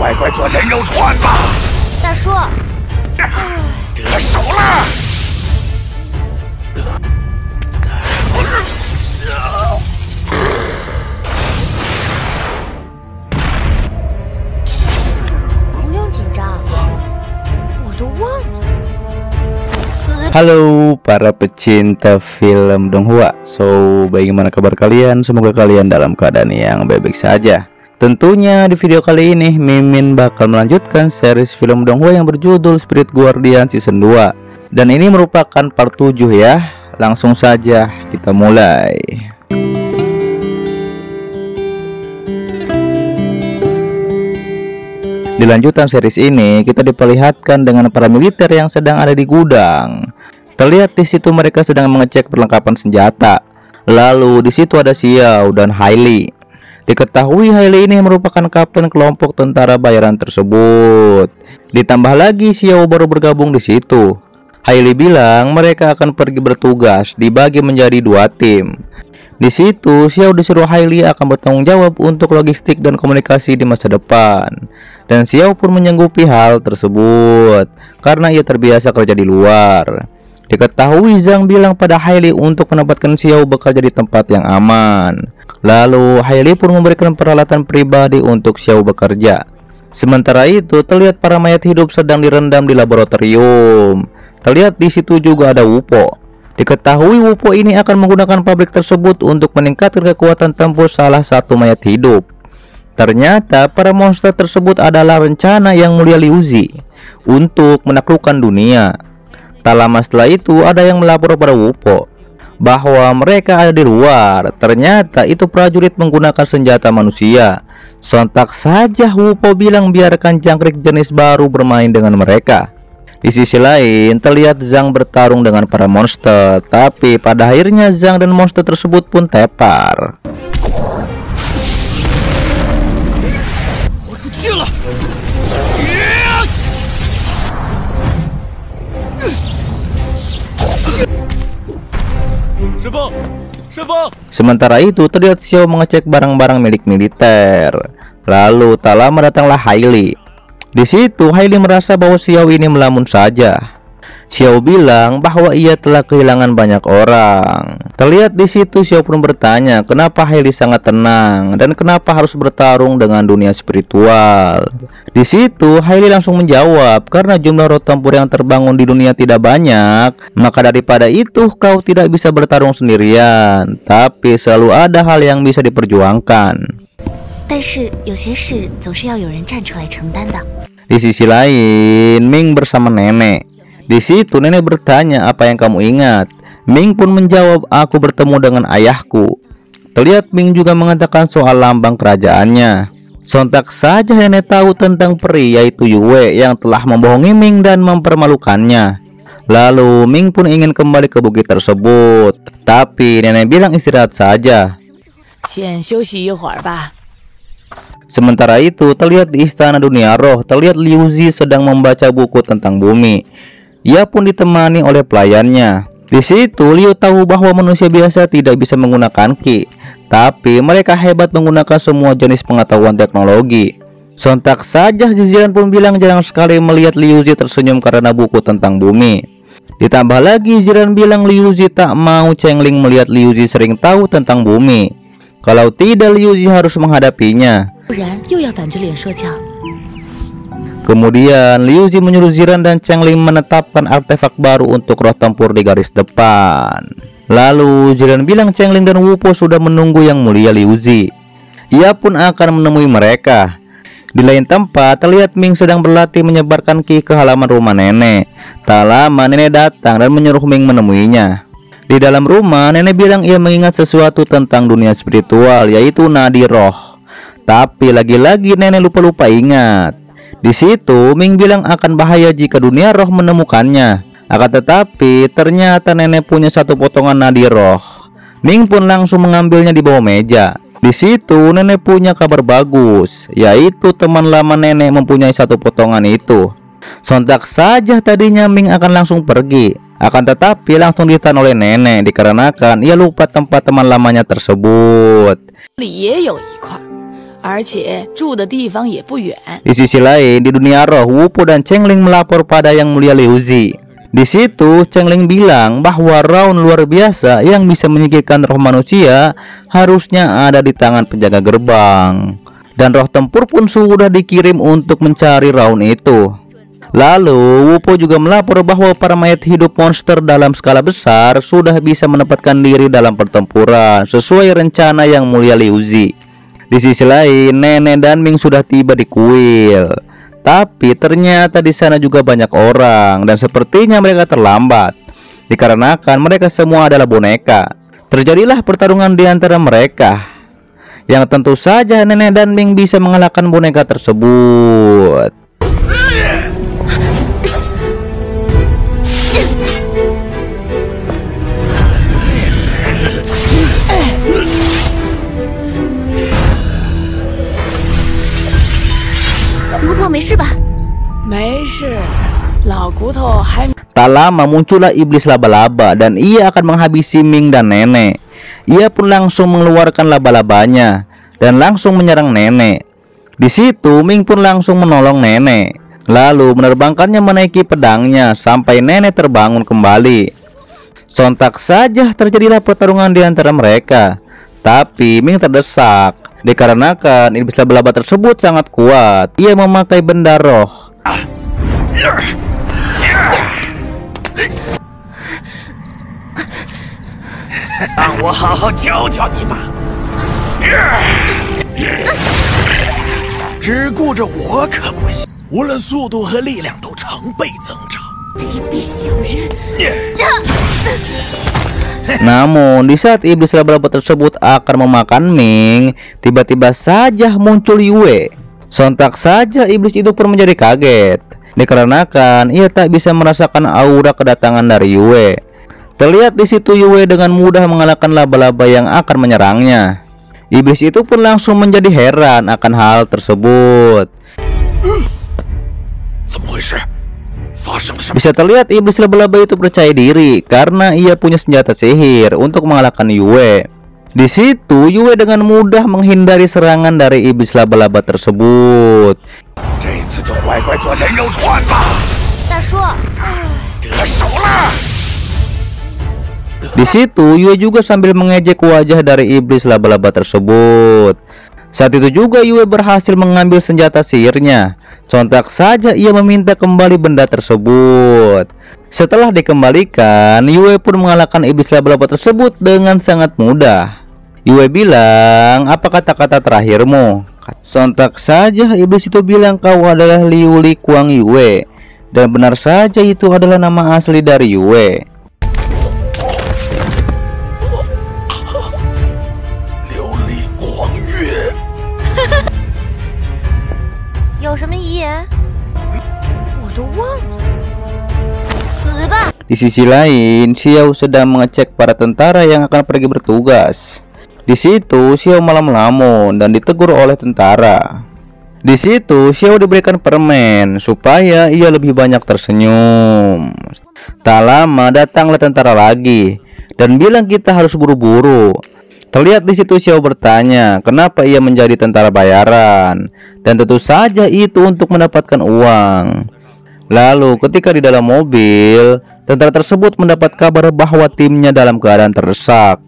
乖乖做人肉串吧。大叔，得手了。不用紧张，我都忘了。 Halo para pecinta film Donghua. Bagaimana kabar kalian? Semoga kalian dalam keadaan yang baik-baik saja. Tentunya di video kali ini Mimin bakal melanjutkan series film Donghua yang berjudul Spirit Guardian Season 2. Dan ini merupakan part 7 ya. Langsung saja kita mulai. Di lanjutan series ini, kita diperlihatkan dengan para militer yang sedang ada di gudang. Terlihat di situ mereka sedang mengecek perlengkapan senjata. Lalu di situ ada Xiao dan Hailey. Diketahui Hailey ini merupakan kapten kelompok tentara bayaran tersebut. Ditambah lagi Xiao baru bergabung di situ. Hailey bilang mereka akan pergi bertugas, dibagi menjadi 2 tim. Di situ, Xiao disuruh Hailey akan bertanggung jawab untuk logistik dan komunikasi di masa depan. Dan Xiao pun menyanggupi hal tersebut karena ia terbiasa kerja di luar. Diketahui Zhang bilang pada Hailey untuk menempatkan Xiao bekerja di tempat yang aman. Lalu Hailey pun memberikan peralatan pribadi untuk Xiao bekerja. Sementara itu, terlihat para mayat hidup sedang direndam di laboratorium. Terlihat di situ juga ada Wupo. Diketahui Wupo ini akan menggunakan pabrik tersebut untuk meningkatkan kekuatan tempur salah satu mayat hidup. Ternyata para monster tersebut adalah rencana Yang Mulia Liu Zi untuk menaklukkan dunia. Tak lama setelah itu ada yang melapor pada Wupo bahwa mereka ada di luar. Ternyata itu prajurit menggunakan senjata manusia. Sontak saja Wupo bilang biarkan jangkrik jenis baru bermain dengan mereka. Di sisi lain, terlihat Zhang bertarung dengan para monster, tapi pada akhirnya Zhang dan monster tersebut pun tepar. Sementara itu, terlihat Xiao mengecek barang-barang milik militer. Lalu, tak lama datanglah Hailey. Di situ Hailey merasa bahwa Xiao ini melamun saja. Xiao bilang bahwa ia telah kehilangan banyak orang. Terlihat di situ Xiao pun bertanya kenapa Hailey sangat tenang dan kenapa harus bertarung dengan dunia spiritual. Di situ Hailey langsung menjawab karena jumlah roh tempur yang terbangun di dunia tidak banyak, maka daripada itu kau tidak bisa bertarung sendirian, tapi selalu ada hal yang bisa diperjuangkan. Di sisi lain, Ming bersama nenek. Di situ nenek bertanya apa yang kamu ingat. Ming pun menjawab aku bertemu dengan ayahku. Terlihat Ming juga mengatakan soal lambang kerajaannya. Sontak saja nenek tahu tentang peri yaitu Yue yang telah membohongi Ming dan mempermalukannya. Lalu Ming pun ingin kembali ke bukit tersebut, tapi nenek bilang istirahat saja. Sementara itu, terlihat di istana dunia roh, terlihat Liu Zi sedang membaca buku tentang bumi. Ia pun ditemani oleh pelayannya. Di situ, Liu tahu bahwa manusia biasa tidak bisa menggunakan Qi, tapi mereka hebat menggunakan semua jenis pengetahuan teknologi. Sontak saja Ziziran pun bilang jarang sekali melihat Liu Zi tersenyum karena buku tentang bumi. Ditambah lagi Ziran bilang Liu Zi tak mau Chengling melihat Liu Zi sering tahu tentang bumi. Kalau tidak Liu Zi harus menghadapinya. Kemudian Liu Zi menyuruh Ziran dan Chengling menetapkan artefak baru untuk roh tempur di garis depan. Lalu Ziran bilang Chengling dan Wupo sudah menunggu Yang Mulia Liu Zi. Ia pun akan menemui mereka. Di lain tempat terlihat Ming sedang berlatih menyebarkan Qi ke halaman rumah nenek. Tak lama nenek datang dan menyuruh Ming menemuinya. Di dalam rumah nenek bilang ia mengingat sesuatu tentang dunia spiritual yaitu nadi roh. Tapi lagi-lagi nenek lupa-lupa ingat. Di situ Ming bilang akan bahaya jika dunia roh menemukannya. Akan tetapi ternyata nenek punya satu potongan nadi roh. Ming pun langsung mengambilnya di bawah meja. Di situ nenek punya kabar bagus, yaitu teman lama nenek mempunyai satu potongan itu. Sontak saja tadinya Ming akan langsung pergi. Akan tetapi langsung ditahan oleh nenek dikarenakan ia lupa tempat teman lamanya tersebut. 而且住的地方也不远。 Di sisi lain, di dunia roh, Wu Po dan Cheng Ling melapor pada Yang Mulia Liu Zi. Di situ, Cheng Ling bilang bahwa raun luar biasa yang bisa menyingkirkan roh manusia harusnya ada di tangan penjaga gerbang. Dan roh tempur pun sudah dikirim untuk mencari raun itu. Lalu, Wu Po juga melapor bahwa para mayat hidup monster dalam skala besar sudah bisa menempatkan diri dalam pertempuran sesuai rencana Yang Mulia Liu Zi. Di sisi lain, Nenek dan Ming sudah tiba di kuil. Tapi ternyata di sana juga banyak orang dan sepertinya mereka terlambat. Dikarenakan mereka semua adalah boneka. Terjadilah pertarungan di antara mereka. Yang tentu saja Nenek dan Ming bisa mengalahkan boneka tersebut. Wu Po 没事吧？没事，老骨头还 Tak lama muncullah iblis laba-laba dan ia akan menghabisi Ming dan Nenek. Ia pun langsung mengeluarkan laba-labanya dan langsung menyerang Nenek. Di situ Ming pun langsung menolong Nenek, lalu menerbangkannya menaiki pedangnya sampai Nenek terbangun kembali. Sontak saja terjadilah pertarungan di antara mereka. Tapi Ming terdesak dikarenakan iblis laba-laba tersebut sangat kuat. Ia memakai benda roh. 让我好好教教你吧。只顾着我可不行，无论速度和力量都成倍增长。卑鄙小人！ Namun di saat iblis laba-laba tersebut akan memakan Ming, tiba-tiba saja muncul Yue. Sontak saja iblis itu pun menjadi kaget dikarenakan ia tak bisa merasakan aura kedatangan dari Yue. Terlihat di situ Yue dengan mudah mengalahkan laba-laba yang akan menyerangnya. Iblis itu pun langsung menjadi heran akan hal tersebut. Bisa terlihat iblis laba-laba itu percaya diri karena ia punya senjata sihir untuk mengalahkan Yue. Di situ Yue dengan mudah menghindari serangan dari iblis laba-laba tersebut. 大叔， Di situ Yue juga sambil mengejek wajah dari iblis laba-laba tersebut. Saat itu juga Yue berhasil mengambil senjata sihirnya. Sontak saja ia meminta kembali benda tersebut. Setelah dikembalikan, Yue pun mengalahkan iblis laba-laba tersebut dengan sangat mudah. Yue bilang, "Apa kata-kata terakhirmu?" Sontak saja iblis itu bilang, "Kau adalah Liu Li Kuang Yue." Dan benar saja itu adalah nama asli dari Yue. 有什么遗言？我都忘了。死吧！ Di sisi lain, Xiao sedang mengecek para tentara yang akan pergi bertugas. Di situ, Xiao malah melamun dan ditegur oleh tentara. Di situ, Xiao diberikan permen supaya ia lebih banyak tersenyum. Tak lama datanglah tentara lagi dan bilang kita harus buru-buru. Terlihat di situ Xiao bertanya kenapa ia menjadi tentara bayaran, dan tentu saja itu untuk mendapatkan uang. Lalu ketika di dalam mobil, tentara tersebut mendapat kabar bahwa timnya dalam keadaan terdesak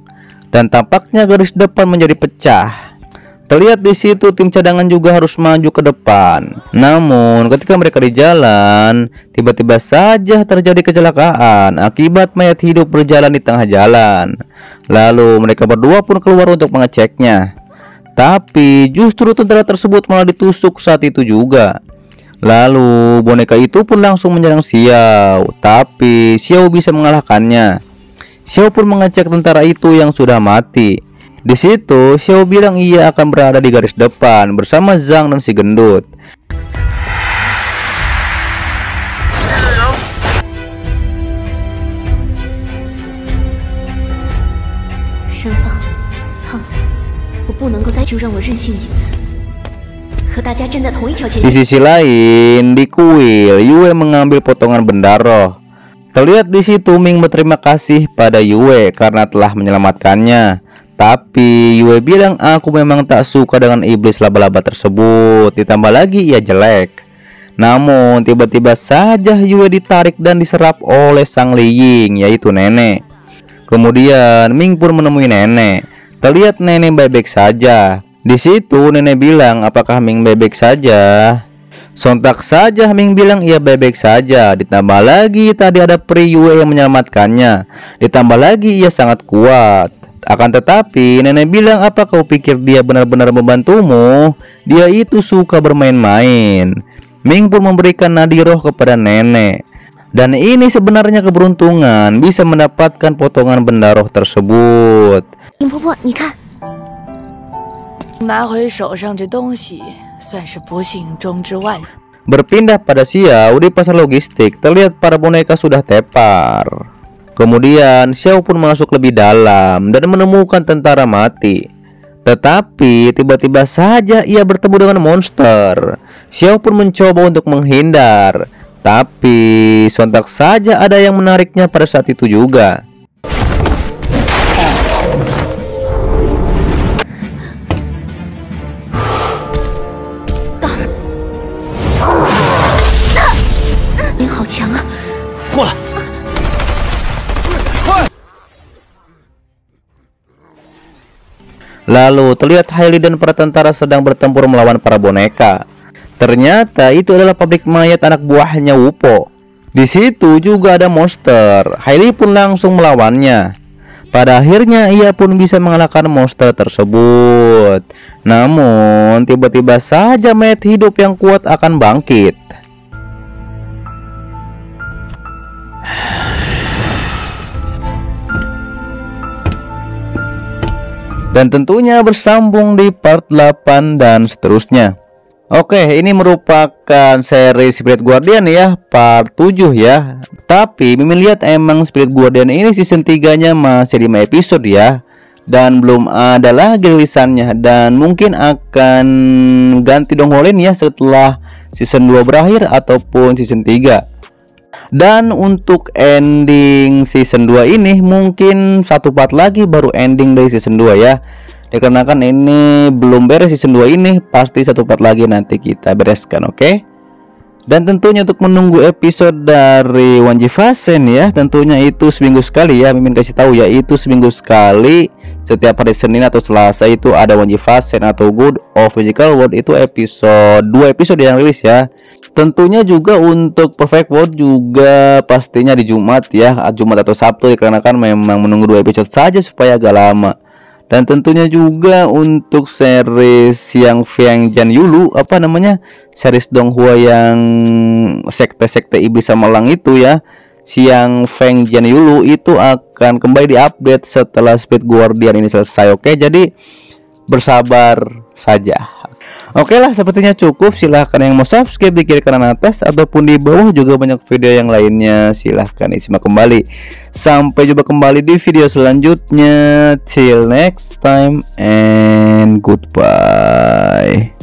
dan tampaknya garis depan menjadi pecah. Terlihat di situ tim cadangan juga harus maju ke depan. Namun ketika mereka di jalan, tiba-tiba saja terjadi kecelakaan akibat mayat hidup berjalan di tengah jalan. Lalu mereka berdua pun keluar untuk mengeceknya. Tapi justru tentara tersebut malah ditusuk saat itu juga. Lalu boneka itu pun langsung menyerang Xiao, tapi Xiao bisa mengalahkannya. Xiao pun mengecek tentara itu yang sudah mati. Di situ Xiao bilang ia akan berada di garis depan bersama Zhang dan si gendut. Di sisi lain, di kuil, Yue mengambil potongan benda roh. Terlihat di situ Ming berterima kasih pada Yue karena telah menyelamatkannya. Tapi Yue bilang aku memang tak suka dengan iblis laba-laba tersebut. Ditambah lagi ia jelek. Namun tiba-tiba saja Yue ditarik dan diserap oleh sang Li Ying, yaitu nenek. Kemudian Ming pun menemui nenek. Terlihat nenek baik-baik saja. Di situ nenek bilang, apakah Ming baik-baik saja? Sontak saja Ming bilang ia baik-baik saja. Ditambah lagi tadi ada peri Yue yang menyelamatkannya. Ditambah lagi ia sangat kuat. Akan tetapi nenek bilang, apa kau pikir dia benar-benar membantumu? Dia itu suka bermain-main. Ming pun memberikan nadi roh kepada nenek. Dan ini sebenarnya keberuntungan bisa mendapatkan potongan benda roh tersebut. 林婆婆，你看，拿回手上这东西，算是不幸中之万。 Berpindah pada Xiao di pasar logistik, terlihat para boneka sudah tepar. Kemudian Xiao pun masuk lebih dalam dan menemukan tentara mati. Tetapi tiba-tiba saja ia bertemu dengan monster. Xiao pun mencoba untuk menghindar. Tapi sontak saja ada yang menariknya pada saat itu juga. Lin 好强啊！ 过来， Lalu terlihat Hailey dan para tentara sedang bertempur melawan para boneka. Ternyata itu adalah pabrik mayat anak buahnya Wupo. Di situ juga ada monster. Hailey pun langsung melawannya. Pada akhirnya ia pun bisa mengalahkan monster tersebut. Namun tiba-tiba saja mayat hidup yang kuat akan bangkit. Dan tentunya bersambung di part 8 dan seterusnya. Oke, ini merupakan seri Spirit Guardian ya, part 7 ya. Tapi Mimin lihat emang Spirit Guardian ini season 3-nya masih 5 episode ya. Dan belum ada lagi rilisannya. Dan mungkin akan ganti Dongholen ya setelah season 2 berakhir ataupun season 3. Dan untuk ending season 2 ini mungkin satu part lagi baru ending dari season 2 ya. Dikarenakan ini belum beres season 2 ini, pasti satu part lagi nanti kita bereskan, oke? Dan tentunya untuk menunggu episode dari Wanji Fasen ya, tentunya itu seminggu sekali ya. Mimin kasih tahu ya, itu seminggu sekali. Setiap hari Senin atau Selasa itu ada Wanji Fasen atau Good of Magical World, itu episode 2 episode yang rilis ya. Tentunya juga untuk Perfect World juga pastinya di Jumat ya, Jumat atau Sabtu, dikarenakan memang menunggu 2 episode saja supaya agak lama. Dan tentunya juga untuk series yang Fiang Jan Yulu, apa namanya, series Donghua yang sekte-sekte iblis Samalang itu ya, Siang Feng Jan Yulu itu akan kembali diupdate setelah Spirit Guardian ini selesai, oke? Jadi bersabar saja. Oke lah, sepertinya cukup. Silahkan yang mau subscribe di kiri kanan atas ataupun di bawah juga banyak video yang lainnya. Silahkan disimak kembali. Sampai jumpa kembali di video selanjutnya. Till next time and goodbye.